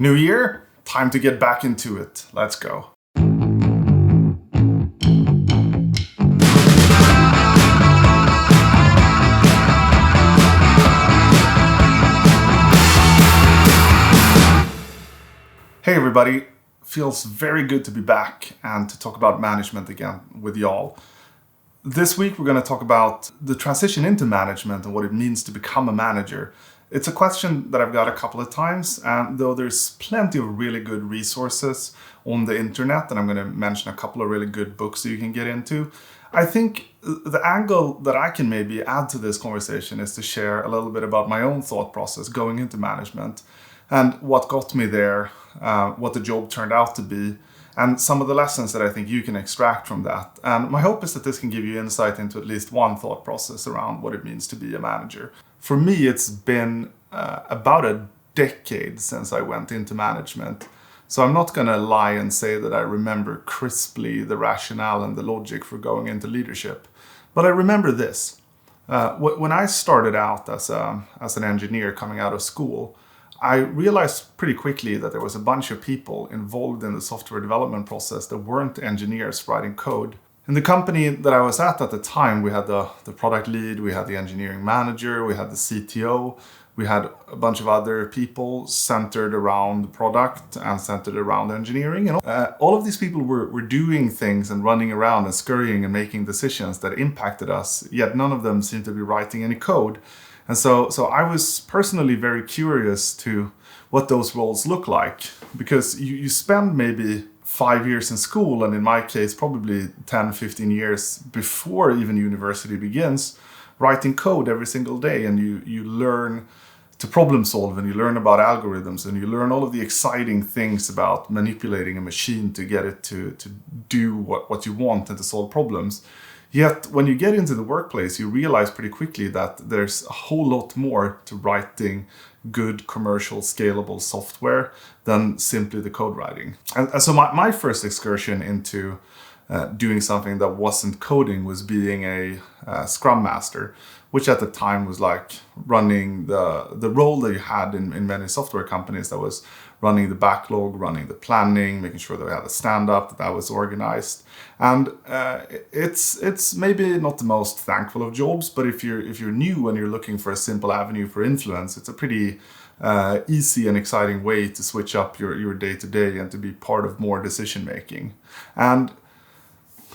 New year, time to get back into it. Let's go. Hey everybody, feels very good to be back and to talk about management again with y'all. This week we're going to talk about the transition into management and what it means to become a manager. It's a question that I've got a couple of times, and though there's plenty of really good resources on the internet, and I'm going to mention a couple of really good books that you can get into, I think the angle that I can maybe add to this conversation is to share a little bit about my own thought process going into management and what got me there, what the job turned out to be, and some of the lessons that I think you can extract from that. And my hope is that this can give you insight into at least one thought process around what it means to be a manager. For me, it's been about a decade since I went into management. So I'm not going to lie and say that I remember crisply the rationale and the logic for going into leadership. But I remember this. When I started out as an engineer coming out of school, I realized pretty quickly that there was a bunch of people involved in the software development process that weren't engineers writing code. In the company that I was at the time, we had the product lead, we had the engineering manager, we had the CTO, we had a bunch of other people centered around the product and centered around engineering. And all of these people were doing things and running around and scurrying and making decisions that impacted us, yet none of them seemed to be writing any code. And so I was personally very curious to what those roles look like, because you spend maybe 5 years in school, and in my case, probably 10, 15 years before even university begins, writing code every single day. And you learn to problem solve, and you learn about algorithms, and you learn all of the exciting things about manipulating a machine to get it to do what you want and to solve problems. Yet, when you get into the workplace, you realize pretty quickly that there's a whole lot more to writing good commercial scalable software than simply the code writing. And so my first excursion into doing something that wasn't coding was being a Scrum Master, which at the time was like running the role that you had in many software companies, that was running the backlog, running the planning, making sure that we had a stand-up, that was organized. And it's maybe not the most thankful of jobs, but if you're new and you're looking for a simple avenue for influence, it's a pretty easy and exciting way to switch up your day-to-day and to be part of more decision-making. And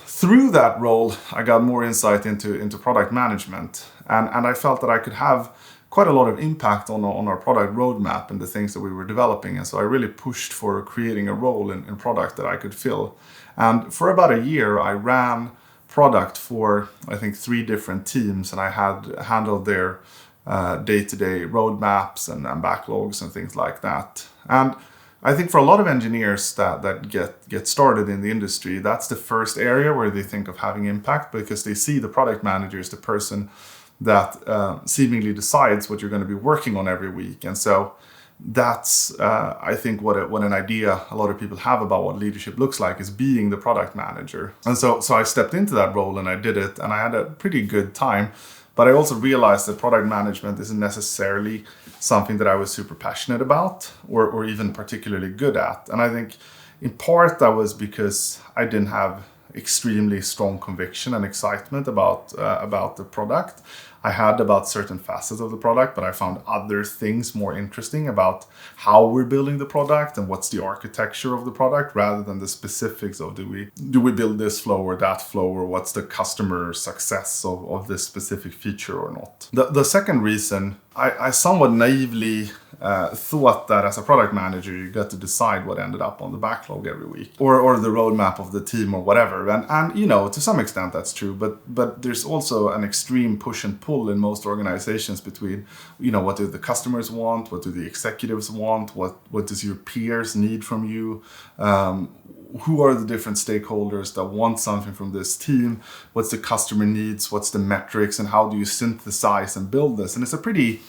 through that role, I got more insight into product management, and I felt that I could have quite a lot of impact on our product roadmap and the things that we were developing. And so I really pushed for creating a role in product that I could fill. And for about a year, I ran product for, I think, 3 different teams, and I had handled their day-to-day roadmaps and backlogs and things like that. And I think for a lot of engineers that get started in the industry, that's the first area where they think of having impact, because they see the product manager as the person that seemingly decides what you're going to be working on every week. And so that's, I think, what an idea a lot of people have about what leadership looks like, is being the product manager. And so I stepped into that role and I did it, and I had a pretty good time. But I also realized that product management isn't necessarily something that I was super passionate about or even particularly good at. And I think in part that was because I didn't have extremely strong conviction and excitement about the product. I had about certain facets of the product, but I found other things more interesting about how we're building the product and what's the architecture of the product, rather than the specifics of do we build this flow or that flow, or what's the customer success of this specific feature or not. The second reason, I somewhat naively thought that as a product manager, you got to decide what ended up on the backlog every week, or the roadmap of the team or whatever. And you know, to some extent that's true, but there's also an extreme push and pull in most organizations between, you know, what do the customers want, what do the executives want, what does your peers need from you, who are the different stakeholders that want something from this team, what's the customer needs, what's the metrics, and how do you synthesize and build this. And it's a pretty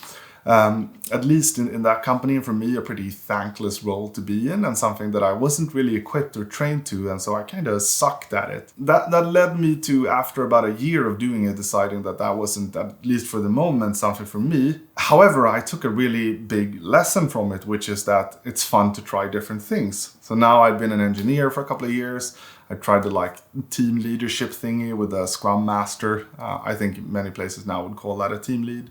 At least in that company, and for me, a pretty thankless role to be in, and something that I wasn't really equipped or trained to, and so I kind of sucked at it. That led me to, after about a year of doing it, deciding that wasn't, at least for the moment, something for me. However, I took a really big lesson from it, which is that it's fun to try different things. So now I've been an engineer for a couple of years. I tried the team leadership thingy with a Scrum Master. I think many places now would call that a team lead.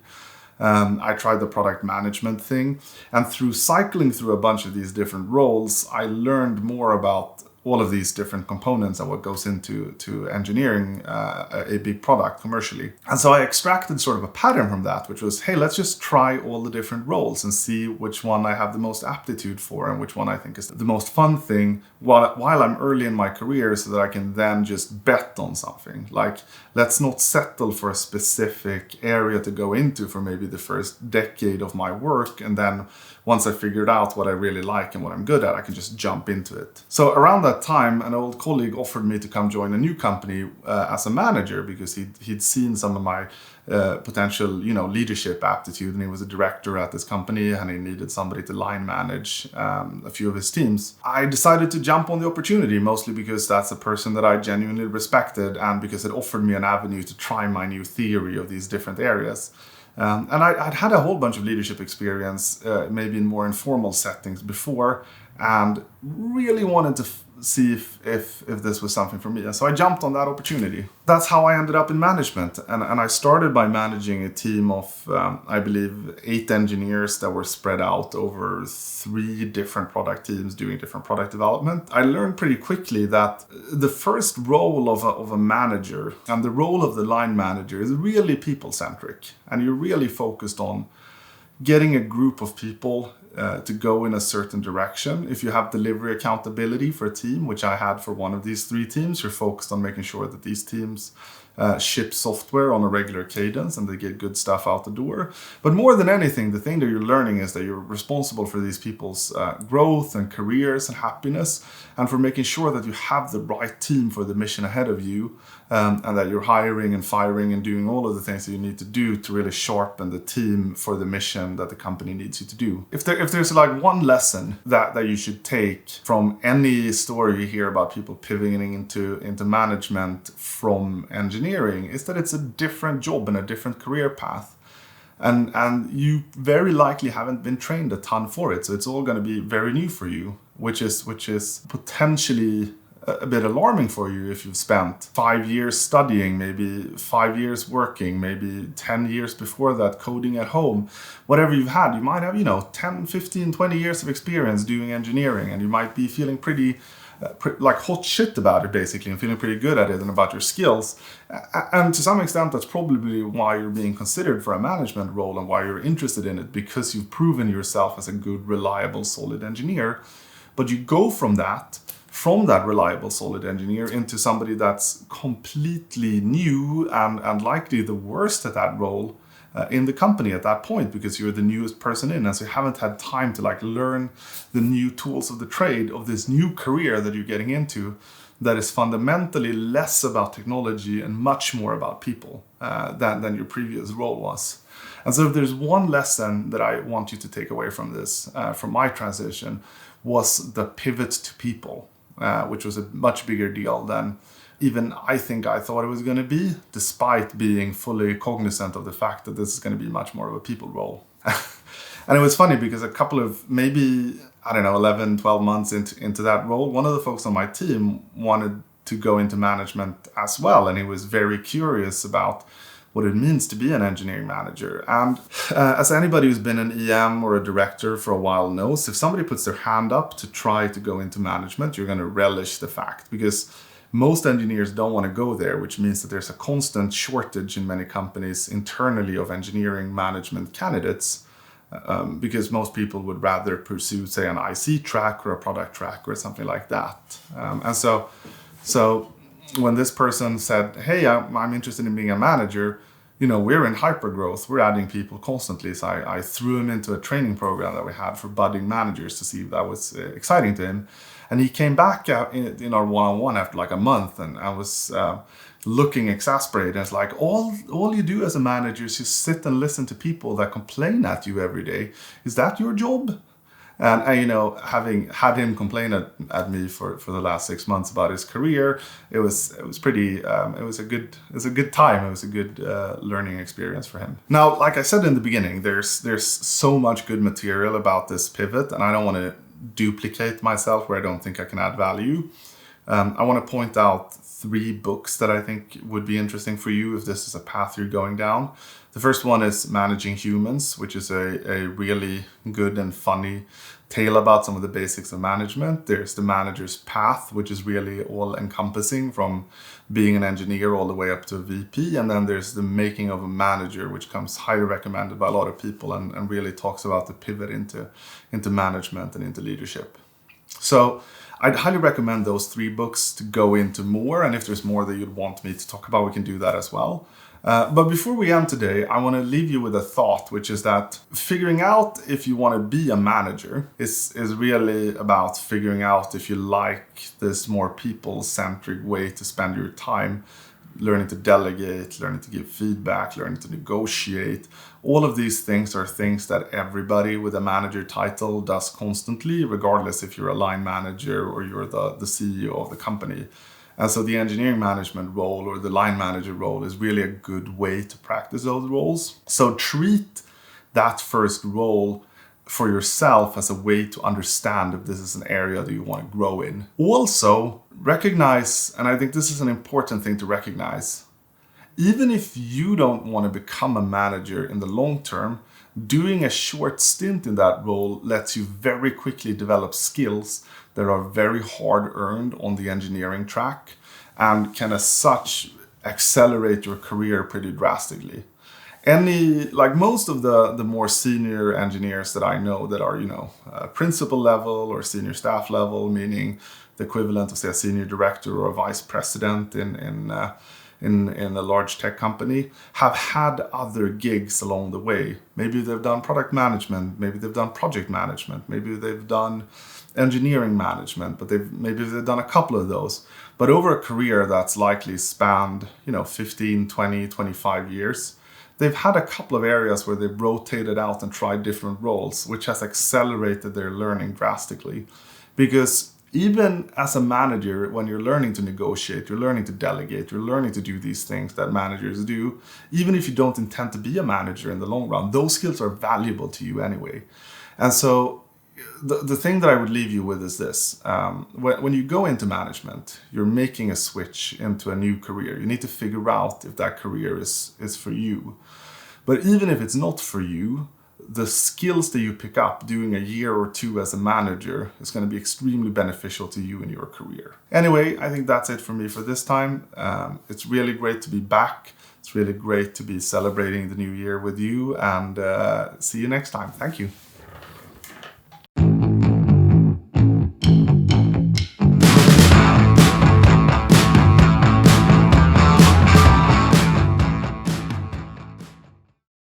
I tried the product management thing, and through cycling through a bunch of these different roles, I learned more about all of these different components and what goes into engineering a big product commercially. And so I extracted sort of a pattern from that, which was, hey, let's just try all the different roles and see which one I have the most aptitude for and which one I think is the most fun thing while I'm early in my career, so that I can then just bet on something. Like, let's not settle for a specific area to go into for maybe the first decade of my work, and then once I figured out what I really like and what I'm good at, I can just jump into it. So around that time, an old colleague offered me to come join a new company as a manager, because he'd seen some of my potential, leadership aptitude, and he was a director at this company, and he needed somebody to line manage a few of his teams. I decided to jump on the opportunity, mostly because that's a person that I genuinely respected, and because it offered me an avenue to try my new theory of these different areas. And I'd had a whole bunch of leadership experience, maybe in more informal settings before, and really wanted to see if this was something for me. And so I jumped on that opportunity. That's how I ended up in management. And I started by managing a team of, I believe, 8 engineers that were spread out over 3 different product teams doing different product development. I learned pretty quickly that the first role of a manager and the role of the line manager is really people-centric. And you're really focused on getting a group of people to go in a certain direction. If you have delivery accountability for a team, which I had for one of these 3 teams, you're focused on making sure that these teams ship software on a regular cadence and they get good stuff out the door. But more than anything, the thing that you're learning is that you're responsible for these people's growth and careers and happiness, and for making sure that you have the right team for the mission ahead of you, and that you're hiring and firing and doing all of the things that you need to do to really sharpen the team for the mission that the company needs you to do. If there's one lesson that you should take from any story you hear about people pivoting into management from engineering, is that it's a different job and a different career path. And you very likely haven't been trained a ton for it. So it's all going to be very new for you, which is potentially a bit alarming for you if you've spent 5 years studying, maybe 5 years working, maybe 10 years before that coding at home. Whatever you've had, you might have, 10, 15, 20 years of experience doing engineering, and you might be feeling pretty like hot shit about it, basically, and feeling pretty good at it and about your skills. And to some extent, that's probably why you're being considered for a management role and why you're interested in it, because you've proven yourself as a good, reliable, solid engineer. But you go from that reliable, solid engineer into somebody that's completely new and likely the worst at that role in the company at that point, because you're the newest person in, and so you haven't had time to learn the new tools of the trade of this new career that you're getting into, that is fundamentally less about technology and much more about people than your previous role was. And so if there's one lesson that I want you to take away from this, from my transition, was the pivot to people, which was a much bigger deal than even I thought it was going to be, despite being fully cognizant of the fact that this is going to be much more of a people role. And it was funny because a couple of maybe, 11, 12 months into that role, one of the folks on my team wanted to go into management as well. And he was very curious about what it means to be an engineering manager. And as anybody who's been an EM or a director for a while knows, if somebody puts their hand up to try to go into management, you're going to relish the fact, because most engineers don't want to go there, which means that there's a constant shortage in many companies internally of engineering management candidates, because most people would rather pursue, say, an IC track or a product track or something like that. And so when this person said, hey, I'm interested in being a manager, we're in hypergrowth. We're adding people constantly. So I threw him into a training program that we had for budding managers to see if that was exciting to him. And he came back in our one-on-one after a month, and I was looking exasperated. It's like all you do as a manager is just sit and listen to people that complain at you every day. Is that your job? And you know, having had him complain at me for the last 6 months about his career, it was pretty. It was a good time. It was a good learning experience for him. Now, like I said in the beginning, there's so much good material about this pivot, and I don't want to duplicate myself where I don't think I can add value. I want to point out 3 books that I think would be interesting for you if this is a path you're going down. The first one is Managing Humans, which is a really good and funny tale about some of the basics of management. There's The Manager's Path, which is really all encompassing from being an engineer all the way up to a VP. And then there's The Making of a Manager, which comes highly recommended by a lot of people and really talks about the pivot into management and into leadership. So I'd highly recommend those 3 books to go into more. And if there's more that you'd want me to talk about, we can do that as well. But before we end today, I want to leave you with a thought, which is that figuring out if you want to be a manager is really about figuring out if you like this more people-centric way to spend your time, learning to delegate, learning to give feedback, learning to negotiate. All of these things are things that everybody with a manager title does constantly, regardless if you're a line manager or you're the CEO of the company. And so the engineering management role or the line manager role is really a good way to practice those roles. So treat that first role for yourself as a way to understand if this is an area that you want to grow in. Also, recognize, and I think this is an important thing to recognize, even if you don't want to become a manager in the long term, doing a short stint in that role lets you very quickly develop skills that are very hard earned on the engineering track and can as such accelerate your career pretty drastically. Most of the more senior engineers that I know that are, principal level or senior staff level, meaning the equivalent of say a senior director or a vice president in a large tech company, have had other gigs along the way. Maybe they've done product management, maybe they've done project management, maybe they've done engineering management, but maybe they've done a couple of those. But over a career that's likely spanned, 15, 20, 25 years, they've had a couple of areas where they've rotated out and tried different roles, which has accelerated their learning drastically. Because even as a manager, when you're learning to negotiate, you're learning to delegate, you're learning to do these things that managers do, even if you don't intend to be a manager in the long run, those skills are valuable to you anyway. And so the thing that I would leave you with is this. When you go into management, you're making a switch into a new career. You need to figure out if that career is for you. But even if it's not for you, the skills that you pick up doing a year or 2 as a manager is going to be extremely beneficial to you in your career. Anyway, I think that's it for me for this time. It's really great to be back. It's really great to be celebrating the new year with you, and see you next time. Thank you.